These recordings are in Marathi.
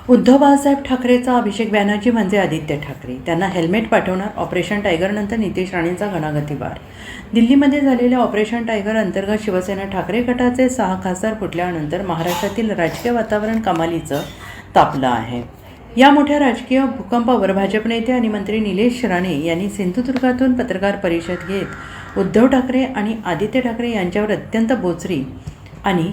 उद्धव बाळासाहेब ठाकरेचा अभिषेक बॅनर्जी म्हणजे आदित्य ठाकरे. त्यांना हेल्मेट पाठवणार. ऑपरेशन टायगरनंतर नितेश राणेंचा घणाघाती वार. दिल्लीमध्ये झालेल्या ऑपरेशन टायगर अंतर्गत शिवसेना ठाकरे गटाचे 6 खासदार फुटल्यानंतर महाराष्ट्रातील राजकीय वातावरण कमालीचं तापलं आहे. या मोठ्या राजकीय भूकंपावर भाजप नेते आणि मंत्री निलेश राणे यांनी सिंधुदुर्गातून पत्रकार परिषद घेत उद्धव ठाकरे आणि आदित्य ठाकरे यांच्यावर अत्यंत बोचरी आणि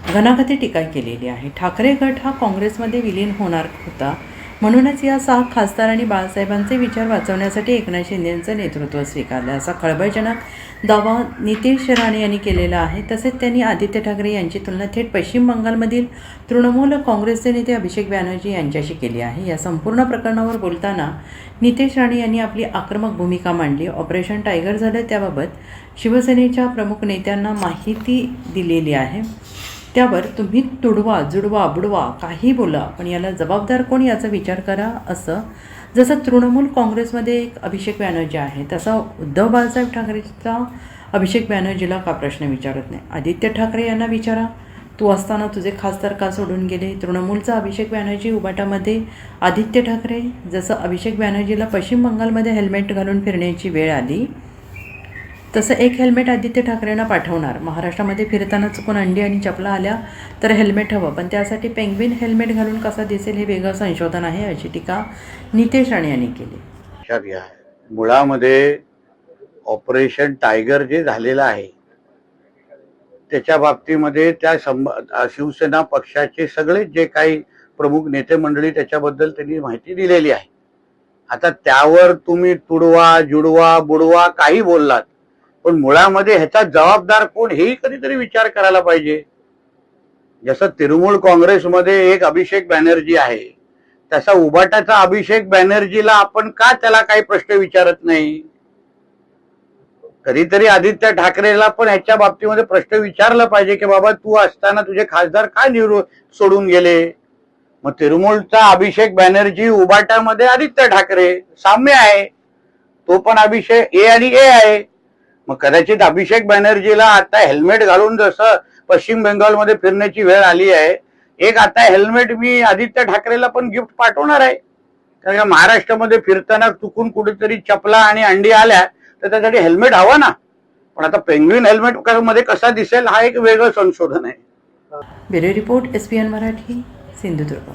घणाघाती टीका केलेली आहे. ठाकरे गट हा काँग्रेसमध्ये विलीन होणार होता, म्हणूनच या 6 खासदारांनी बाळासाहेबांचे विचार वाचवण्यासाठी एकनाथ शिंदेंचं नेतृत्व स्वीकारलं, असा खळबळजनक दावा नितेश राणे यांनी केलेला आहे. तसेच त्यांनी आदित्य ठाकरे यांची तुलना थेट पश्चिम बंगालमधील तृणमूल काँग्रेसचे नेते अभिषेक बॅनर्जी यांच्याशी केली आहे. या संपूर्ण प्रकरणावर बोलताना नितेश राणे यांनी आपली आक्रमक भूमिका मांडली. ऑपरेशन टायगर झालं त्याबाबत शिवसेनेच्या प्रमुख नेत्यांना माहिती दिलेली आहे. त्यावर तुम्ही तुडवा जुडवा बुडवा काही बोला, पण याला जबाबदार कोण याचा विचार करा. असं जसं तृणमूल काँग्रेसमध्ये एक अभिषेक बॅनर्जी आहे, तसा उद्धव बाळासाहेब ठाकरेचा अभिषेक बॅनर्जीला का प्रश्न विचारत नाही. आदित्य ठाकरे यांना विचारा, तू असताना तुझे खासदार का सोडून गेले. तृणमूलचा अभिषेक बॅनर्जी उबाटामध्ये आदित्य ठाकरे. जसं अभिषेक बॅनर्जीला पश्चिम बंगालमध्ये हेल्मेट घालून फिरण्याची वेळ आली, तसं एक हेल्मेट आदित्य ठाकरेंना पाठवणार. महाराष्ट्रामध्ये फिरताना चुकून अंडी आणि चपला आल्या तर हेल्मेट हवं, पण त्यासाठी पेंग्विन हेल्मेट घालून कसा दिसेल हे वेगळं संशोधन आहे, अशी टीका नितेश राणे यांनी केली. मुळामध्ये ऑपरेशन टायगर जे झालेलं आहे त्याच्या बाबतीमध्ये त्या शिवसेना पक्षाचे सगळे जे काही प्रमुख नेते मंडळी त्याच्याबद्दल त्यांनी माहिती दिलेली आहे. आता त्यावर तुम्ही तुडवा जुडवा बुडवा काही बोललात, पण मुळामध्ये ह्याचा जबाबदार कोण हेही कधीतरी विचार करायला पाहिजे. जसं तृणमूल काँग्रेसमध्ये एक अभिषेक बॅनर्जी आहे, तसा उबाटाचा अभिषेक बॅनर्जीला आपण का त्याला काही प्रश्न विचारत नाही. कधीतरी आदित्य ठाकरेला पण ह्याच्या बाबतीमध्ये प्रश्न विचारला पाहिजे की बाबा तू असताना तुझे खासदार का सोडून गेले. मग तृणमूलचा अभिषेक बॅनर्जी, उबाटामध्ये आदित्य ठाकरे, साम्य आहे. तो पण अभिषेक ए आणि ए आहे. मग कदाचित अभिषेक बॅनर्जीला आता हेल्मेट घालून जसं पश्चिम बंगालमध्ये फिरण्याची वेळ आली आहे, एक आता हेल्मेट मी आदित्य ठाकरेला पण गिफ्ट पाठवणार आहे. कारण का महाराष्ट्रामध्ये फिरताना चुकून कुठेतरी चपला आणि अंडी आल्या तर त्यासाठी हेल्मेट हवा ना. पण आता पेंग्विन हेल्मेट मध्ये कसा दिसेल हा एक वेगळं संशोधन आहे. Bureau report, SPN Marathi, Sindhudurg.